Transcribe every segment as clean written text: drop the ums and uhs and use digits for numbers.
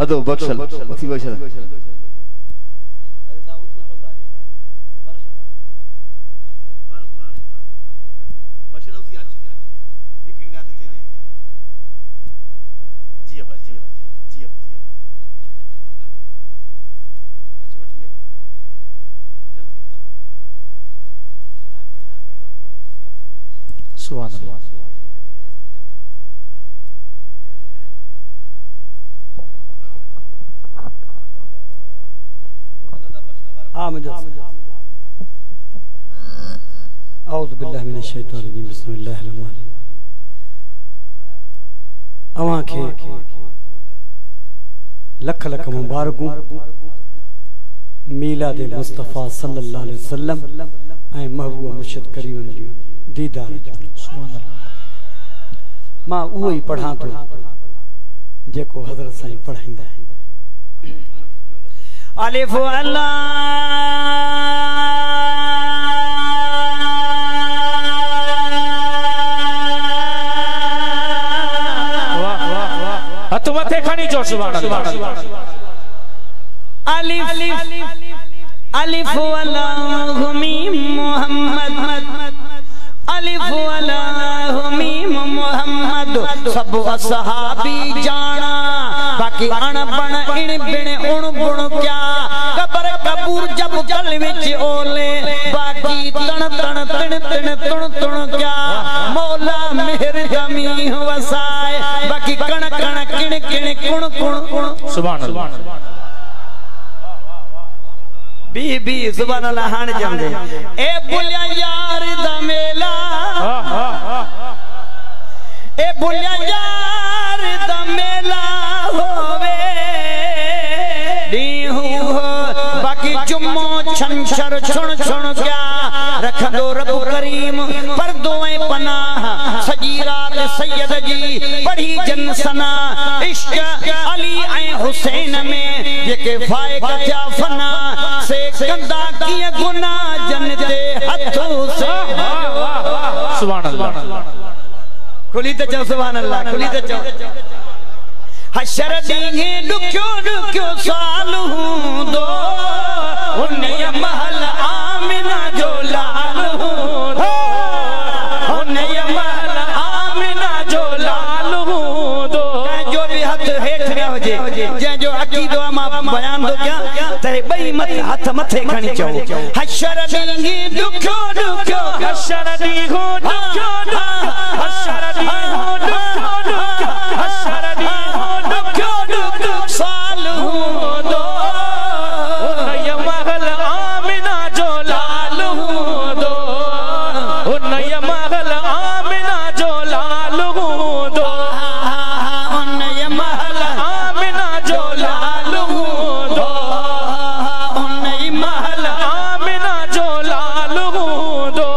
अदो बख्शल मथी बख्शल हाँ मुझे औज़ु बिल्लाहि मिनश शैतानिर रजीम बिस्मिल्लाहिर रहमानिर रहीम अवां खे लख लख मुबारकूं मीलाद मुस्तफ़ा सल्लल्लाहु अलैहि वसल्लम ऐं महबूब मुर्शिद करीम जी दीदार सुभान अल्लाह मां उहो ई पढ़ां थो जेको हज़रत साईं पढ़ाईंदा आहिनि अलिफ अल्लाह हथ मथे खणी जो सुभान अल्लाह अलिफ अलिफ अल्लाह मीम मोहम्मद अलिफ अल्लाह मीम मोहम्मद सब असहाबी जाना बाकी अण बण इण बिण उण बुण क्या कबर कबूर जब कल विच ओले बाकी तण तण तिण तिण तुण तुण क्या मौला मेहर जमी वसाए बाकी कण कण किण किण कुण कुण कुण सुभान अल्लाह बी सुभान अल्लाह हाण जमदे ए बुलिया यार दा मेला ए बुलिया यार दा मेला होवे दीहू हो बाकी जुम्मो छंछर छुण छुण क्या रखंदो रब करीम पर दोए पनाह सजी रात सैयद जी पढ़ी जन सना इश्क अली ऐं हुसैन में जेके फायक जा फना से कंदा किए गुनाह जन्नते हथों से सुभान अल्लाह खुली तो चो सुभान अल्लाह खुली तो चो हशर दींगे दुख्यो दुख्यो साल हूं दो उन्हें महल आमिना जो लाल हूं दो उन्हें महल आमिना जो लाल हूं दो जो भी हाथ हेठ न होजे जे जो अकीदो मा बयान दो क्या तेरे बई मत हाथ मथे खणी चो हशर दींगे दुख्यो दुख्यो हशर दींगो दुख्यो हशर दींगो दुख्यो हशर दींगो दुख्यो साल हूं दो उन्हें महल आमिना जो लाल हूं दो उन्हें महल आमिना जो लाल हूं दो उन्हें महल आमिना जो लाल हूं दो उन्हें महल आमिना जो लाल हूं दो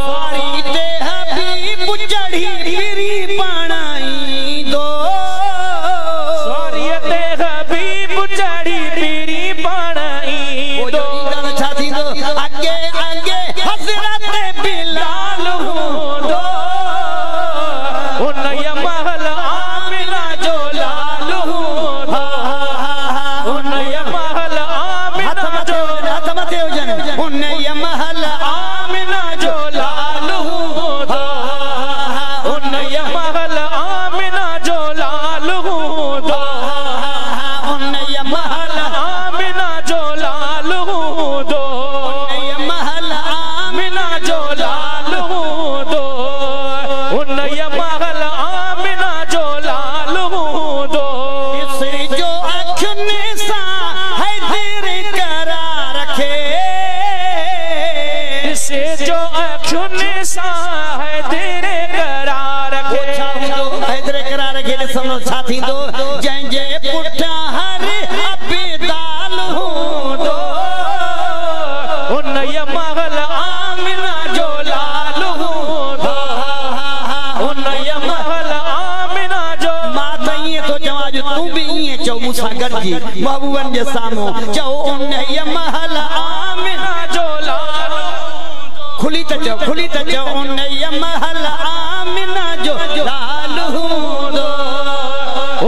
सारी ते हबीब चढ़ी फिरी पाणाई दो सारी ते हबीब चढ़ी फिरी पाणाई दो छाती दो आगे आगे हजरत बिलाल हूं दो उन्हें महल आमिना जो लाल हूं दो उन्हें महल आमिना जो हाथ मथे हो जन उन्हें महल आमिना जो लाल हूं दो उन्हें महल आमिना जो लाल हूं दो उन्हें महल आमिना जो लाल हूं दो महल आमिना जो लाल हूं दो उन्हें महल आमिना जो लाल हूं दो इसे जो अखने सा है तेरे करा रखे इसे जो अखने सा है तेरे करार रखे हैदरे करा रखे सुनो साथी दो जय जय पुठा हर अबेदाल हूं दो उन्हें महल आमिना जो लाल हूं दो उन्हें महल आमिना जो माता ये तो जवाज तू भी ये चौ मूसा गॾिजी महबूबन जे साम्हूं चओ उन्हें महल आमिना जो लाल खुली त चओ उन्हें महल आमिना जो लाल हूं दो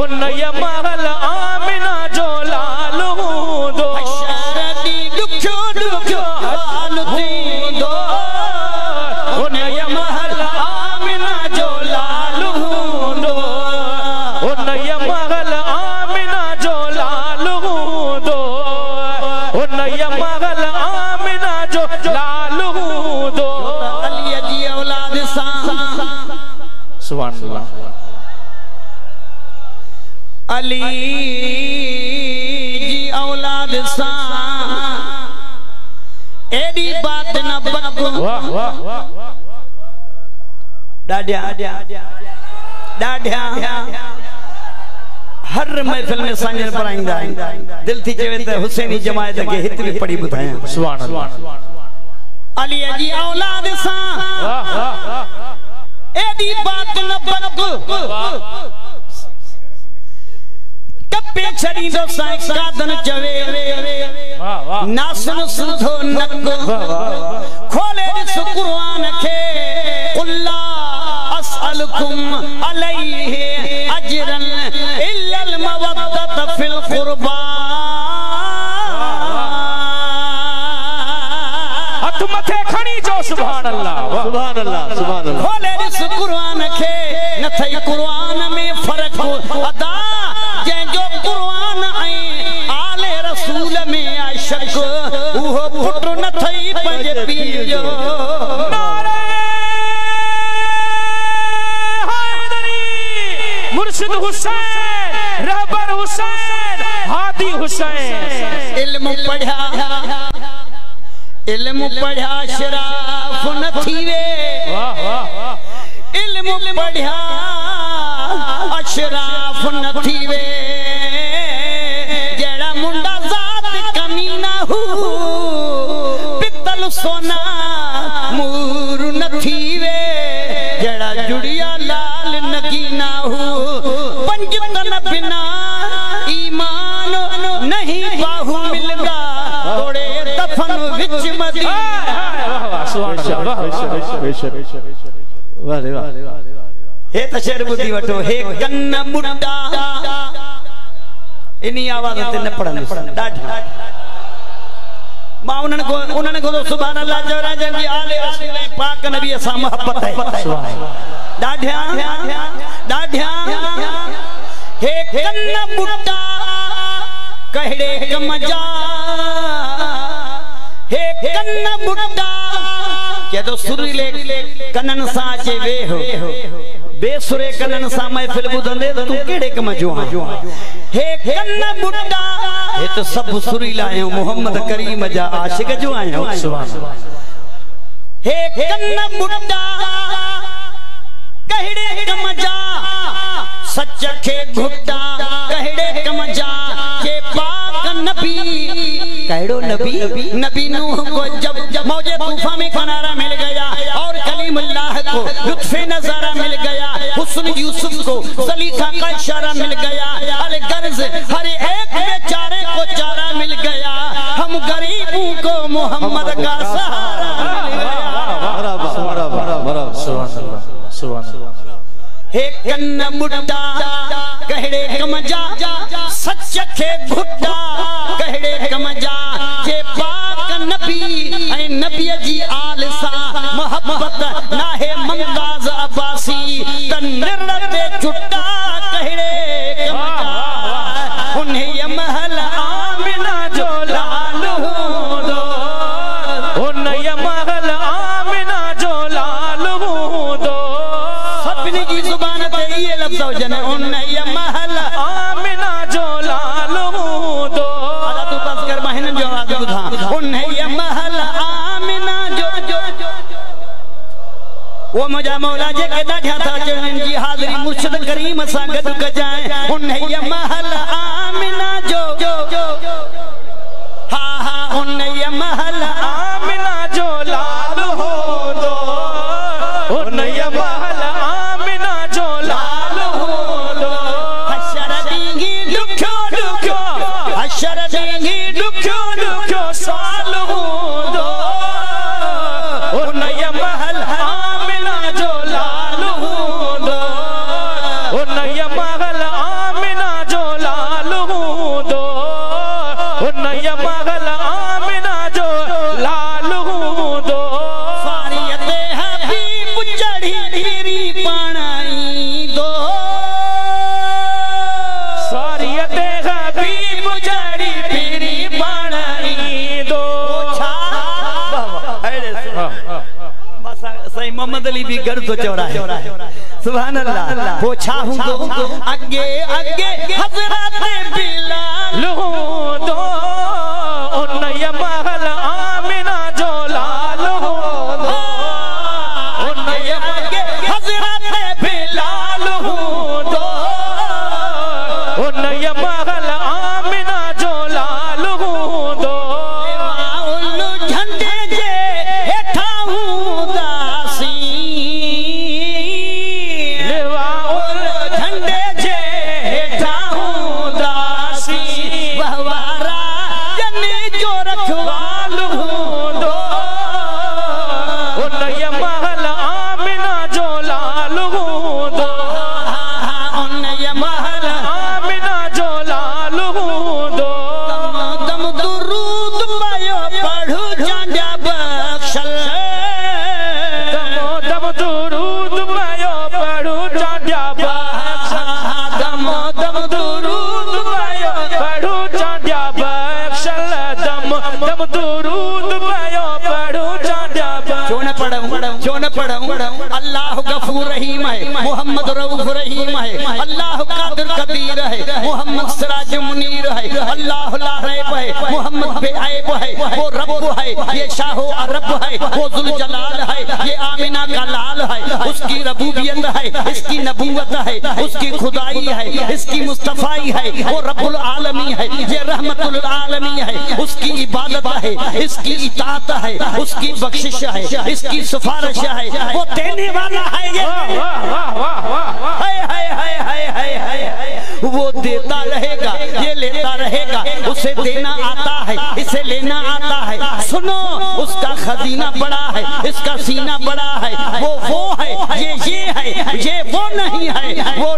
उन्हें महल आमिना लाल थी दो उन्हें महल आमिना जो लाल दो उन्हें महल आमिना जो लाल दो उन्हें महल आमिना जो लाल दो अली जी औलाद सा सुभान अल्लाह अली जी औलाद सा एडी बात न बक वाह वाह डाढ़िया हर महफिल में सांजन पढ़ाईंदा दिल थी चवे त हुसैनी जमायत के हित भी पढ़ी बुधाया सुभान अल्लाह अली जी औलाद सा वाह वाह एडी बात न बक कपे छड़ी दो साईं कादन चवे वाह वाह नासन सुधो नक खोले दिस कुरान खे कुल्ला असअलकुम अलैहि अजरन इल्लल मवद्दत फिल कुर्बा हथ मथे खणी जो सुभान अल्लाह सुभान अल्लाह सुभान अल्लाह खोले दिस कुरान खे न थई कुरान में फर्क अदा जे जो कुरान आई आले रसूल में आशक उहो पुट न थई पंज पीर जो नारे हैदरी मुर्शिद हुसैन रहबर हुसैन हादी हुसैन इल्म पढ़ा शराफ न थीवे वाह वाह इल्म पढ़ा अशराफ न थीवे जेड़ा मुंडा जात कमी ना हो पित्तल सोना मूर न थीवे जेड़ा जुड़िया लाल नगी ना हो पंजतन बिना ईमान नहीं बाहु मिलगा थोड़े दफन विच मदी वाह रे वाह हे त शेर बुद्धि वठो हे कन्न बुड्ढा इनी आवाज ते न पढ़न ॾाढी मां उन्हनि को सुभान अल्लाह जो राजन जी आले रसूल पाक नबी सा मोहब्बत है ॾाढिया हे कन्न बुड्ढा कहड़े कम जा हे कन्न बुड्ढा जदो सुरीले कनन सा अचे वेहो बेसुरे कनन सा महफिल बुधंदे तू केड़े कम जो हे कन्न बुड्ढा हे तो सब सुरीला आयो मोहम्मद करीम जा आशिक जो आयो सुभान अल्लाह हे कन्न बुड्ढा कहड़े कम जा सच के घुट्टा कहड़े कम जा के पाक नबी कहड़ो नबी नूह को जब मौजे तूफान में किनारा मिल गया और कलीमुल्लाह को लुत्फे नजारा मिल गया हुस्न यूसुफ को सलीका का इशारा मिल गया अल गर्ज हर एक बेचारे को चारा मिल गया हम गरीबों को मोहम्मद का सहारा मिल गया सुभान अल्लाह हे कन्न बुड्ढा कहड़े कम जा सच के घुट्टा कहड़े कम जा के पाक नबी ऐ नबी जी आल सा मोहब्बत नाहे मुमताज अब्बासी तन्नरते छुट्टा कहड़े कम जा उन्हें ये महल आमिना जो लाल दो उन्हें ये महल आमिना जो लाल दो सपनी जी जुबान पे ये लफ्ज़ हो जने उन्हें ये महल आमिना जो लाल दो अला तू बस कर महीने जो आवाज बुधा उन्हें ये महल आमिना जो वो मुझा मौला जे के ॾाढा था चवनि जी हाज़री मुर्शिद करीम सां गॾु कजाए उन्हें ये महल आमिना जो हा हा उन्हें ये महल आमिना जो लाल दो उन्हें ये महल आमिना जो लाल दो हशर दींगी दुखो दुखो हशर दींगी दुखो दुखो साल दो उन्हें ये महल आमिना जो लाल दो उन्हें ये महल आमिना जो लाल दो उन्हें ये महल आमिना जो लाल मोहम्मद अली भी घर तो चौराहे सुभान अल्लाह पोछा हूँ दो आगे आगे हजरत बिलाल दो उन्नय महल आमिना जो लाल दो उन्नय आगे हजरत बिलाल दो उन्नय महल आमिना जो लाल दो उल्लू झंडे जे हेठा हूँ दासी झंडे जे हेठा हूँ दासी बहवारा जनी जो रखवाल हूँ दो उन्नय महल आमिना जो लाल दो उन्नय महल आमिना जो लाल दो दम दुरूद पायो पढ़ू चांदा बख्शल दम दुरूद पायो पढ़ू चांदा बख्शल दम दुरूद पायो पढ़ू चांदा बख्शल दम दुरूद पायो पढ़ू चांदा बख्शल क्यों न पढ़ूं अल्लाह गफूर रहीम है मोहम्मद रऊफ रहीम है अल्लाह कादिर कदीर है मोहम्मद सिराज मुनीर है अल्लाह ला रैब है मोहम्मद बेऐब है वो रब है ये शाहो अरब है वो जुल जलाल है ये आमिना का लाल है उसकी रबूबियत है इसकी नबूवत है उसकी खुदाई है इसकी मुस्तफाई है वो रब्बुल आलमी है ये रहमतुल आलमी है उसकी इबादत है इसकी इताअत है उसकी बख्शिश है इसकी सिफारिश है वो देने वाला है ये वो देता रहेगा ये लेता रहेगा उसे देना आता है इसे लेना आता है सुनो उसका खजीना बड़ा है इसका सीना बड़ा है वो है ये है ये वो नहीं है वो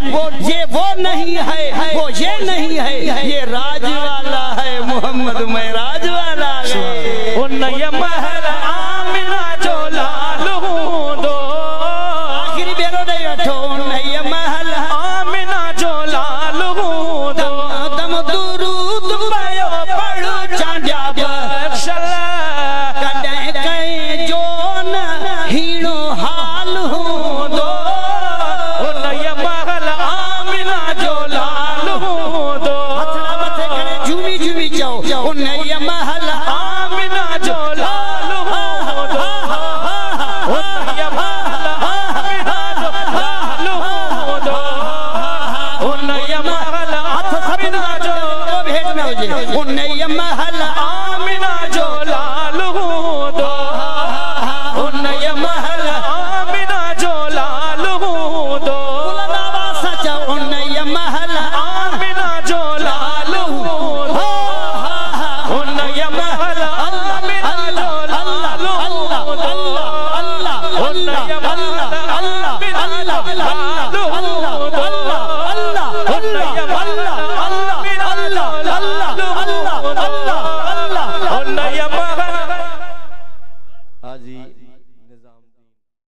ये वो नहीं है वो ये नहीं है ये राज वाला है मोहम्मद में राज वाला है उन्नय महल आमिना जो लाल दो आखिरी बेरो नहीं बैठो उन्नय महल आमिना जो लाल दो दम दुरूद पायो पढ़ू चांदा बख्शल कदे कई जो न हीणो हाल हूँ दो उन्नय महल आमिना जो लाल दो हथड़ा मथे करे झूमी झूमी जाओ उन्नय महल आमिना जो लाल दो उन्नय महल आमिना जो लाल दो उन्नय महल आमिना जो भेज में हो जाए उन्नय महल आमिना जो लाल दो उन्नय महल आमिना जो लाल दो बुलंदावा सचा उन्नय महल आमिना जो लाल दो उन्नय महल आमिना जो लाल दो उन्नय महल आमिना जो लाल दो